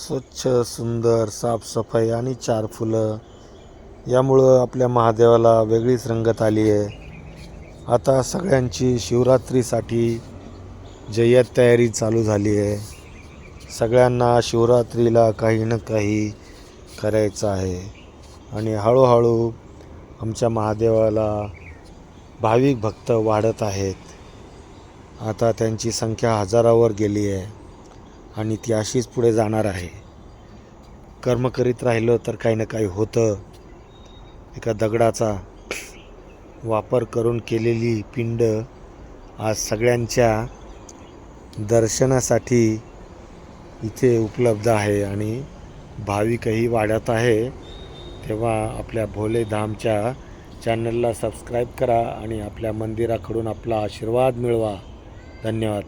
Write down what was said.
स्वच्छ, सुंदर, साफसफाई आणि 4 फुलं यामुळं आपल्या महादेवाला वेगळीच रंगत आली आहे. आता सगळ्यांची शिवरात्रीसाठी जय्यत तयारी चालू झाली आहे. सगळ्यांना शिवरात्रीला काही ना काही करायचं आहे आणि हळूहळू आमच्या महादेवाला भाविक भक्त वाढत आहेत. आता त्यांची संख्या हजारावर गेली आहे आणि ती अशीच पुढे जाणार आहे. कर्म करीत राहिलं तर काही ना काही होतं. एका दगडाचा वापर करून केलेली पिंड आज सगळ्यांच्या दर्शनासाठी इथे उपलब्ध आहे आणि भाविकही वाढत आहे. तेव्हा आपल्या भोलेधामच्या चॅनलला सबस्क्राईब करा आणि आपल्या मंदिराकडून आपला आशीर्वाद मिळवा. धन्यवाद.